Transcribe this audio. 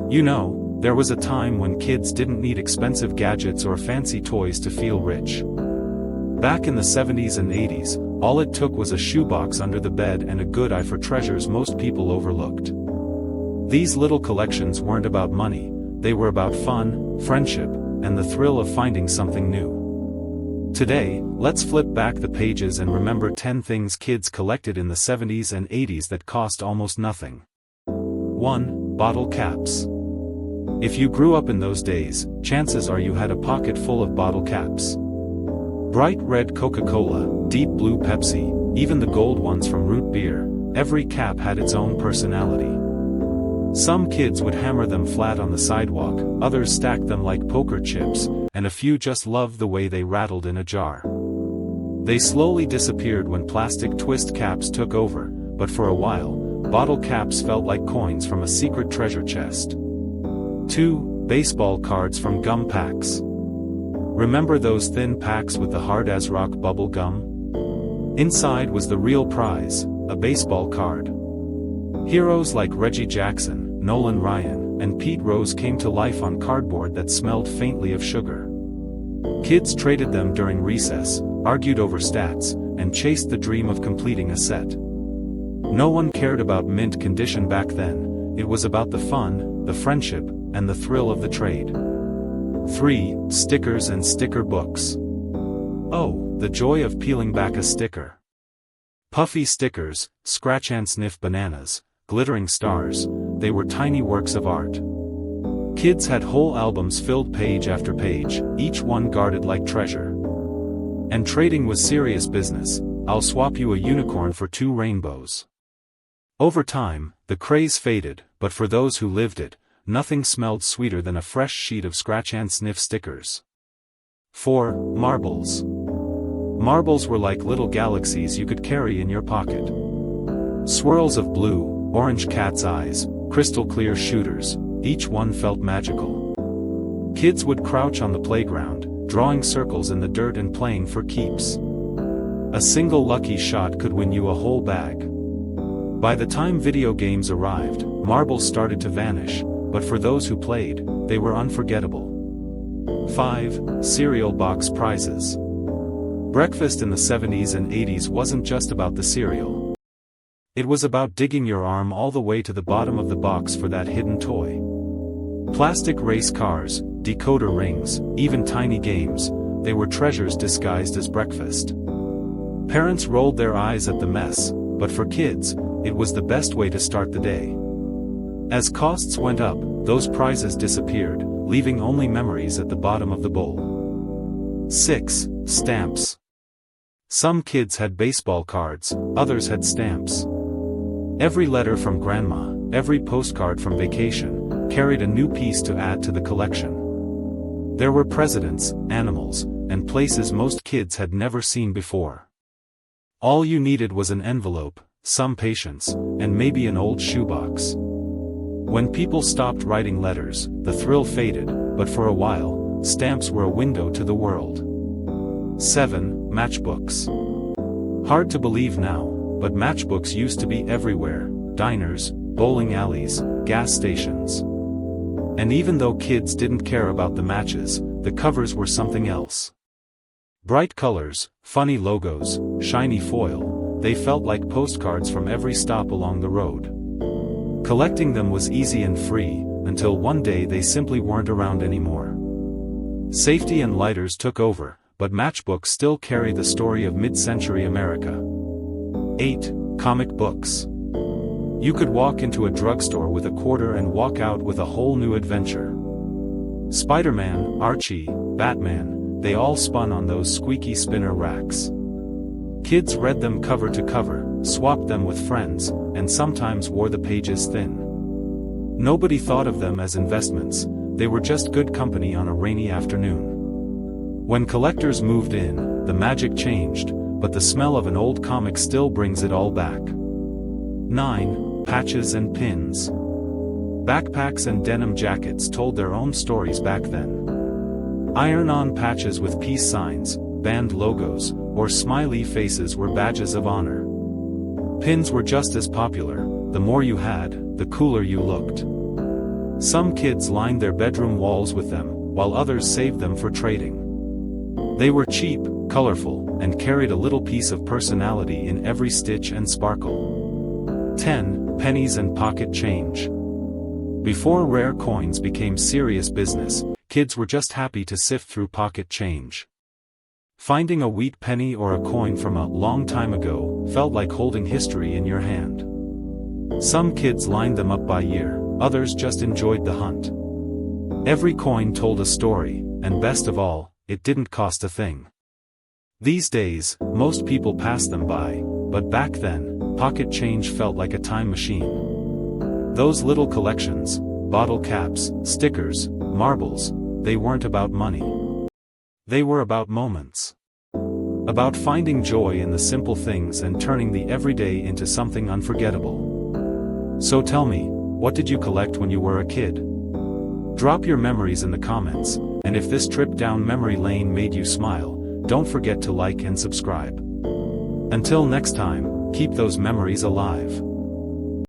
You know, there was a time when kids didn't need expensive gadgets or fancy toys to feel rich. Back in the 70s and 80s, all it took was a shoebox under the bed and a good eye for treasures most people overlooked. These little collections weren't about money, they were about fun, friendship, and the thrill of finding something new. Today, let's flip back the pages and remember 10 things kids collected in the 70s and 80s that cost almost nothing. 1. Bottle caps. If you grew up in those days, chances are you had a pocket full of bottle caps. Bright red Coca-Cola, deep blue Pepsi, even the gold ones from root beer, every cap had its own personality. Some kids would hammer them flat on the sidewalk, others stacked them like poker chips, and a few just loved the way they rattled in a jar. They slowly disappeared when plastic twist caps took over, but for a while, bottle caps felt like coins from a secret treasure chest. 2. Baseball cards from gum packs. Remember those thin packs with the hard-as-rock bubble gum? Inside was the real prize, a baseball card. Heroes like Reggie Jackson, Nolan Ryan, and Pete Rose came to life on cardboard that smelled faintly of sugar. Kids traded them during recess, argued over stats, and chased the dream of completing a set. No one cared about mint condition back then, it was about the fun, the friendship, and the thrill of the trade. 3. Stickers and sticker books. Oh, the joy of peeling back a sticker. Puffy stickers, scratch-and-sniff bananas, glittering stars, they were tiny works of art. Kids had whole albums filled page after page, each one guarded like treasure. And trading was serious business. I'll swap you a unicorn for 2 rainbows. Over time, the craze faded, but for those who lived it, nothing smelled sweeter than a fresh sheet of scratch-and-sniff stickers. 4. Marbles. Marbles were like little galaxies you could carry in your pocket. Swirls of blue, orange cat's eyes, crystal clear shooters, each one felt magical. Kids would crouch on the playground, drawing circles in the dirt and playing for keeps. A single lucky shot could win you a whole bag. By the time video games arrived, marbles started to vanish, but for those who played, they were unforgettable. 5. Cereal box prizes. Breakfast in the 70s and 80s wasn't just about the cereal. It was about digging your arm all the way to the bottom of the box for that hidden toy. Plastic race cars, decoder rings, even tiny games, they were treasures disguised as breakfast. Parents rolled their eyes at the mess, but for kids, it was the best way to start the day. As costs went up, those prizes disappeared, leaving only memories at the bottom of the bowl. 6. Stamps. Some kids had baseball cards, others had stamps. Every letter from grandma, every postcard from vacation, carried a new piece to add to the collection. There were presidents, animals, and places most kids had never seen before. All you needed was an envelope, some patience, and maybe an old shoebox. When people stopped writing letters, the thrill faded, but for a while, stamps were a window to the world. 7. Matchbooks. Hard to believe now, but matchbooks used to be everywhere, diners, bowling alleys, gas stations. And even though kids didn't care about the matches, the covers were something else. Bright colors, funny logos, shiny foil, they felt like postcards from every stop along the road. Collecting them was easy and free, until one day they simply weren't around anymore. Safety and lighters took over, but matchbooks still carry the story of mid-century America. 8. Comic books. You could walk into a drugstore with a quarter and walk out with a whole new adventure. Spider-Man, Archie, Batman, they all spun on those squeaky spinner racks. Kids read them cover to cover, swapped them with friends, and sometimes wore the pages thin. Nobody thought of them as investments, they were just good company on a rainy afternoon. When collectors moved in, the magic changed, but the smell of an old comic still brings it all back. 9. Patches and pins. Backpacks and denim jackets told their own stories back then. Iron-on patches with peace signs, band logos, or smiley faces were badges of honor. Pins were just as popular, the more you had, the cooler you looked. Some kids lined their bedroom walls with them, while others saved them for trading. They were cheap, colorful, and carried a little piece of personality in every stitch and sparkle. 10. Pennies and pocket change. Before rare coins became serious business, kids were just happy to sift through pocket change. Finding a wheat penny or a coin from a long time ago felt like holding history in your hand. Some kids lined them up by year, others just enjoyed the hunt. Every coin told a story, and best of all, it didn't cost a thing. These days, most people pass them by, but back then, pocket change felt like a time machine. Those little collections, bottle caps, stickers, marbles, they weren't about money. They were about moments. About finding joy in the simple things and turning the everyday into something unforgettable. So tell me, what did you collect when you were a kid? Drop your memories in the comments, and if this trip down memory lane made you smile, don't forget to like and subscribe. Until next time, keep those memories alive.